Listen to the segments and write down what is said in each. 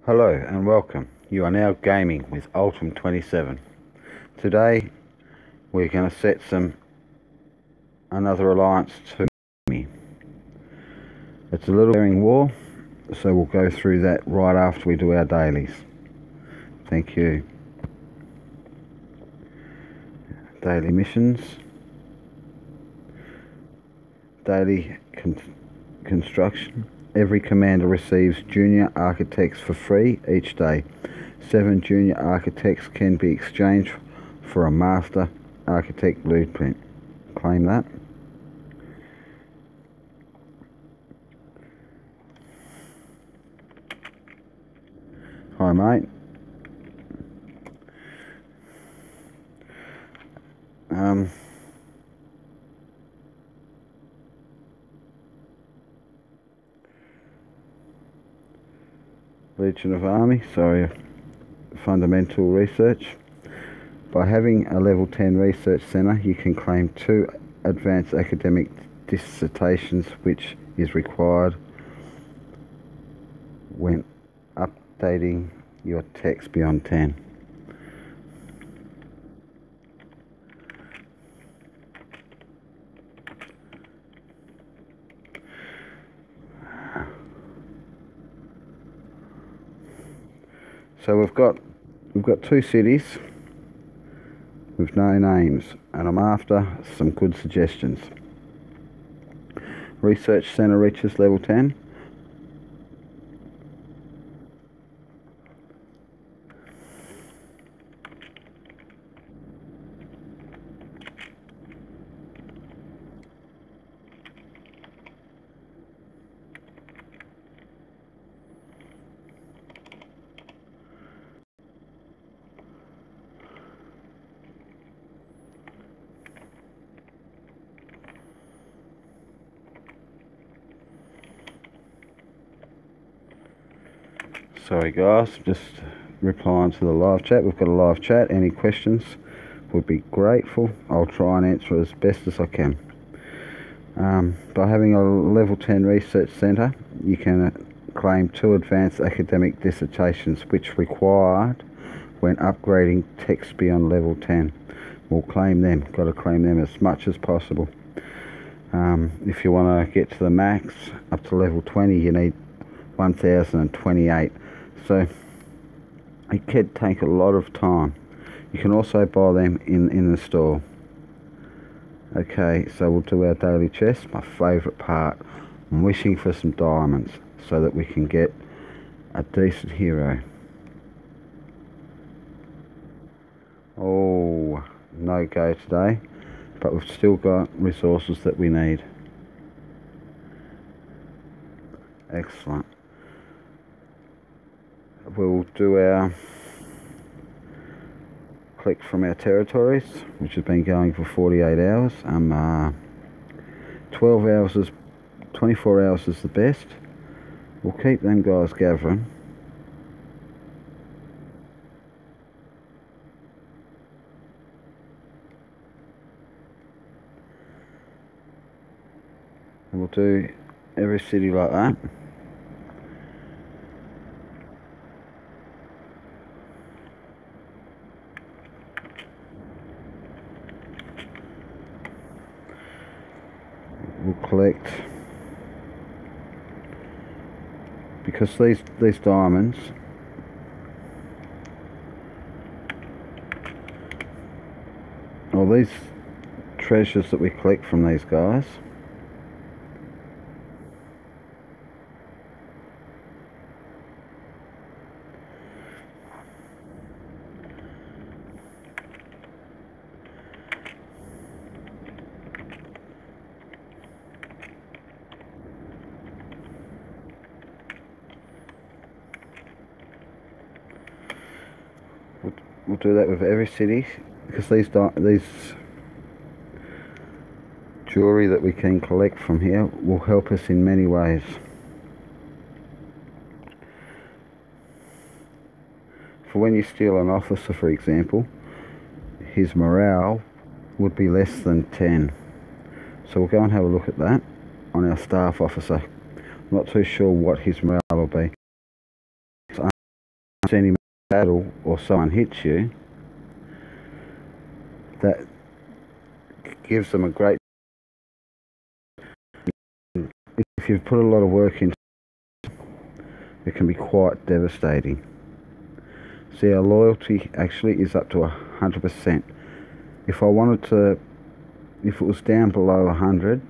Hello and welcome. You are now gaming with Ultim27. Today we're going to set another alliance to me. It's a little daring war, so we'll go through that right after we do our dailies. Thank you. Daily missions. Daily construction. Every commander receives junior architects for free each day. 7 junior architects can be exchanged for a master architect blueprint. Claim that. Hi mate. Legion of Army, fundamental research. By having a level 10 research centre, you can claim 2 advanced academic dissertations, which is required when updating your text beyond 10. So we've got 2 cities with no names, and I'm after some good suggestions. Research Centre reaches level 10. Sorry guys, just replying to the live chat. We've got a live chat. Any questions would be grateful. I'll try and answer as best as I can. By having a level 10 research centre, you can claim 2 advanced academic dissertations, which required when upgrading text beyond level 10. We'll claim them. Got to claim them as much as possible. If you want to get to the max up to level 20, you need 1028. So it can take a lot of time. You can also buy them in the store. Okay, so we'll do our daily chest. My favourite part. I'm wishing for some diamonds so that we can get a decent hero. Oh, no go today, but we've still got resources that we need. Excellent. We'll do our collect from our territories, which has been going for 48 hours. 12 hours is 24 hours is the best. We'll keep them guys gathering. And we'll do every city like that. We'll collect, because these diamonds or these treasures that we collect from these guys we'll do that with every city, because these jewelry that we can collect from here will help us in many ways. For when you steal an officer, for example, his morale would be less than 10. So we'll go and have a look at that on our staff officer. I'm not too sure what his morale will be. any battle or someone hits you, that gives them a great. If you've put a lot of work into it, it can be quite devastating. See, our loyalty actually is up to 100%. If I wanted to, if it was down below 100,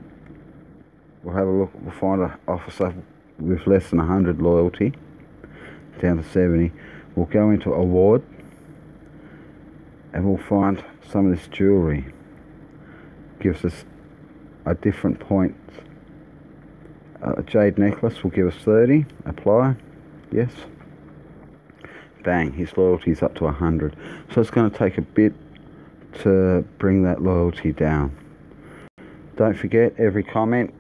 we'll have a look, we'll find an officer with less than 100 loyalty, down to 70. We'll go into award and we'll find some of this jewellery. Gives us a different point. A jade necklace will give us 30. Apply. Yes. Bang, his loyalty is up to 100. So it's going to take a bit to bring that loyalty down. Don't forget, every comment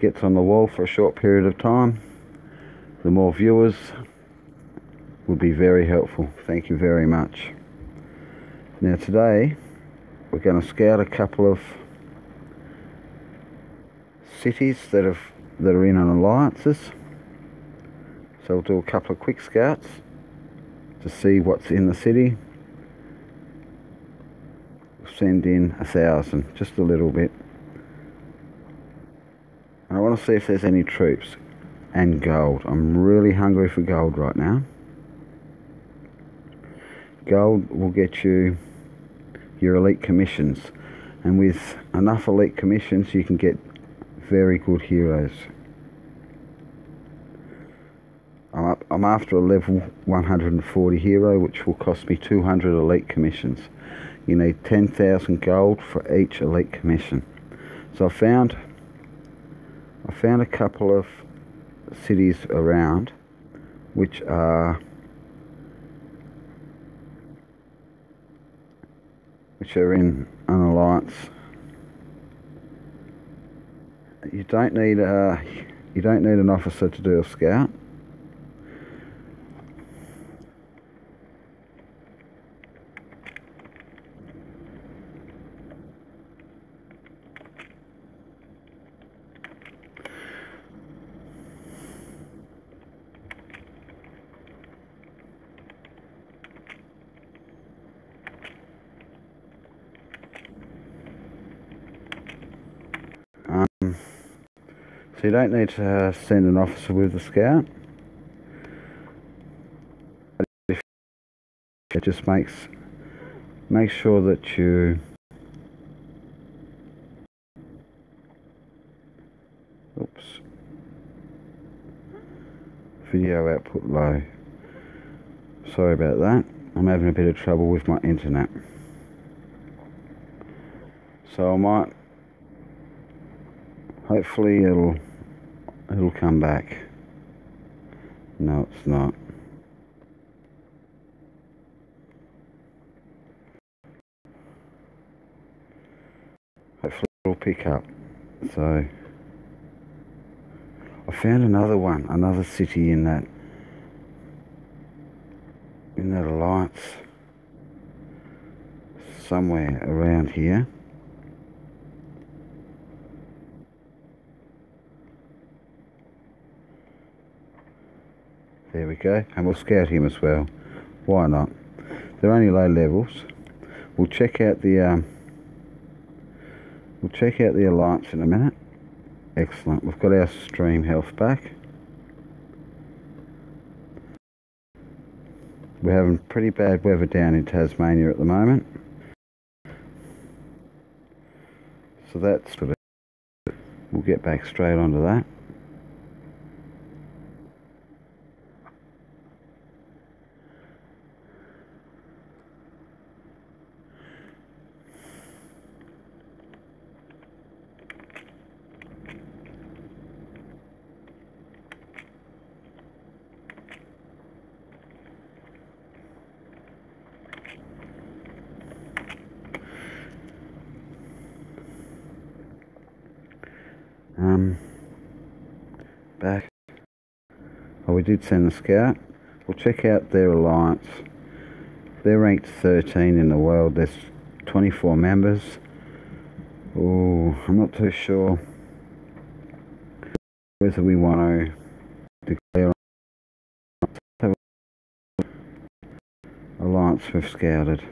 gets on the wall for a short period of time. The more viewers would be very helpful. Thank you very much. Now today we're going to scout a couple of cities that are in alliances. So we'll do a couple of quick scouts to see what's in the city. We'll send in 1,000, just a little bit. And I want to see if there's any troops and gold. I'm really hungry for gold right now. Gold will get you your elite commissions, and with enough elite commissions you can get very good heroes. I'm after a level 140 hero, which will cost me 200 elite commissions. You need 10,000 gold for each elite commission. So I found a couple of cities around which are in an alliance. You don't need an officer to do a scout. So you don't need to send an officer with the scout. It just makes sure that you video output low. Sorry about that. I'm having a bit of trouble with my internet. So I might, hopefully it'll come back. No, it's not. Hopefully it'll pick up. So I found another city in that alliance somewhere around here. There we go, and we'll scout him as well. Why not? They're only low levels. We'll check out the alliance in a minute. Excellent. We've got our stream health back. We're having pretty bad weather down in Tasmania at the moment. So that's what we'll get back straight onto that. Back. Oh, we did send the scout. We'll check out their alliance. They're ranked 13 in the world. There's 24 members. Oh, I'm not too sure whether we want to declare alliance we've scouted.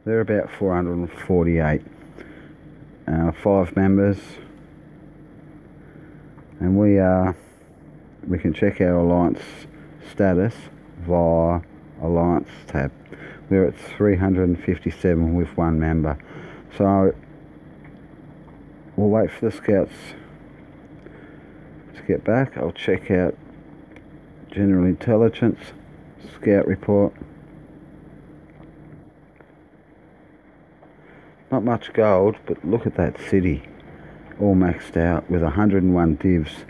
They're about 448. 5 members. And we can check our alliance status via alliance tab. We're at 357 with 1 member. So we'll wait for the scouts to get back. I'll check out general intelligence, scout report. Not much gold, but look at that city, all maxed out with 101 divs.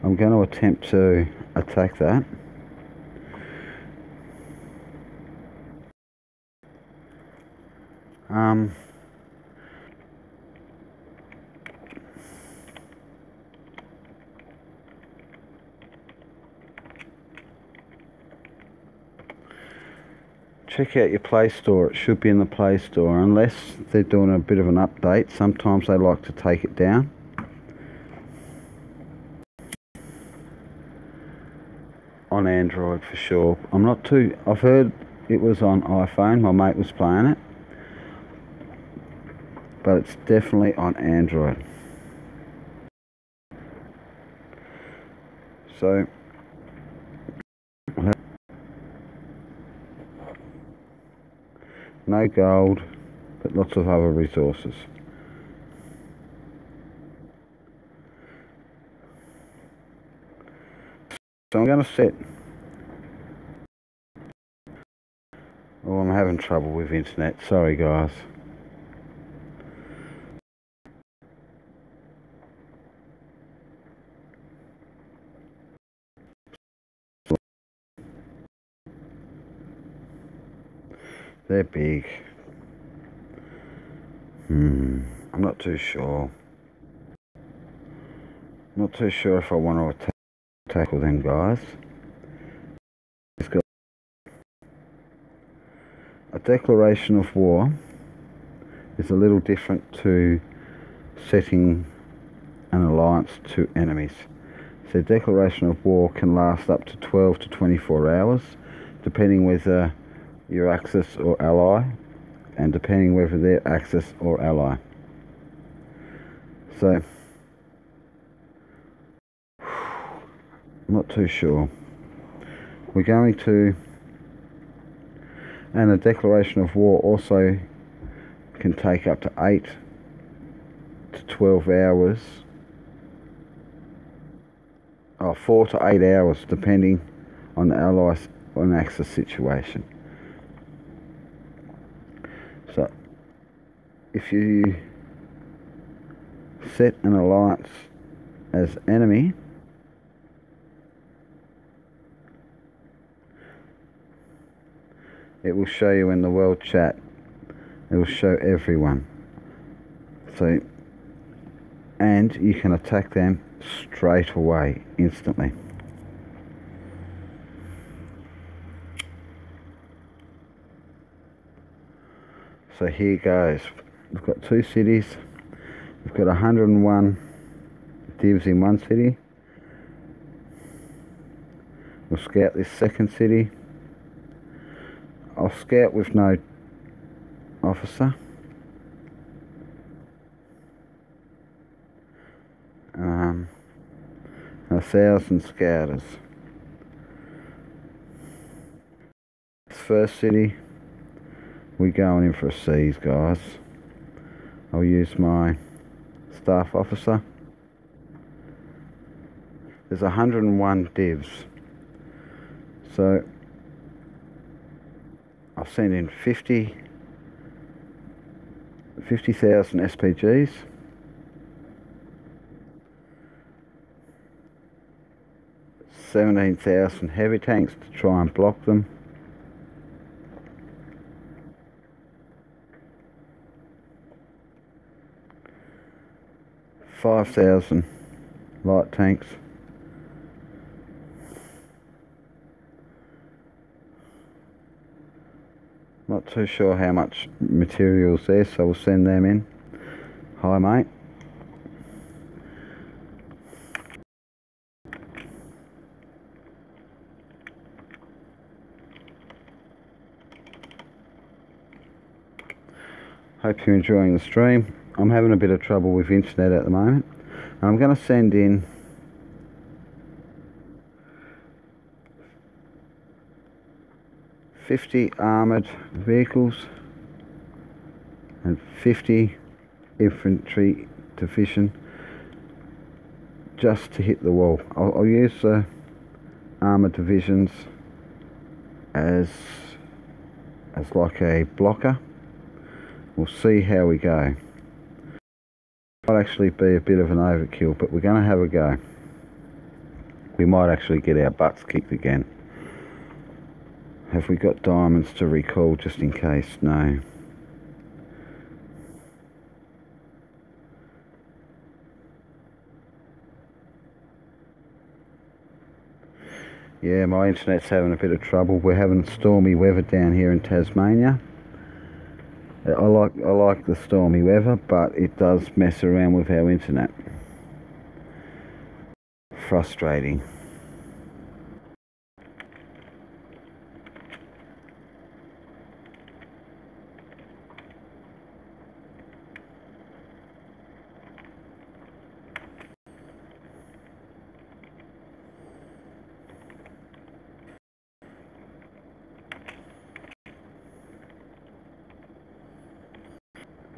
I'm going to attempt to attack that. Check out your Play Store. It should be in the Play Store, unless they're doing a bit of an update. Sometimes they like to take it down. On Android for sure. I've heard it was on iPhone, my mate was playing it, but it's definitely on Android. So no gold, but lots of other resources. So I'm going to set... Oh, I'm having trouble with internet. Sorry guys. They're big. I'm not too sure. Not too sure if I want to tackle them guys. It's got a declaration of war. Is a little different to setting an alliance to enemies. So declaration of war can last up to 12 to 24 hours, depending whether your Axis or ally, and depending whether they're Axis or ally. So I'm not too sure. We're going to, and a declaration of war also can take up to 8 to 12 hours, or 4 to 8 hours, depending on the allies on Axis situation. So if you set an alliance as enemy, it will show you in the world chat. It will show everyone. So, and you can attack them straight away, instantly. So here goes. We've got 2 cities. We've got 101 divs in one city. We'll scout this second city. I'll scout with no officer. 1,000 scouters. This first city, we're going in for a seize, guys. I'll use my staff officer. There's 101 divs. So I'll send in 50,000 SPGs. $17,000 heavy tanks to try and block them. $5,000 light tanks. Not too sure how much materials there, so we'll send them in. Hi mate. Hope you're enjoying the stream. I'm having a bit of trouble with internet at the moment. I'm going to send in 50 armoured vehicles and 50 infantry division just to hit the wall. I'll use the armoured divisions as like a blocker. We'll see how we go. Might actually be a bit of an overkill, but we're going to have a go. We might actually get our butts kicked again. Have we got diamonds to recall just in case? No. Yeah, my internet's having a bit of trouble. We're having stormy weather down here in Tasmania. I like the stormy weather, but it does mess around with our internet. Frustrating.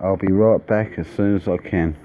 I'll be right back as soon as I can.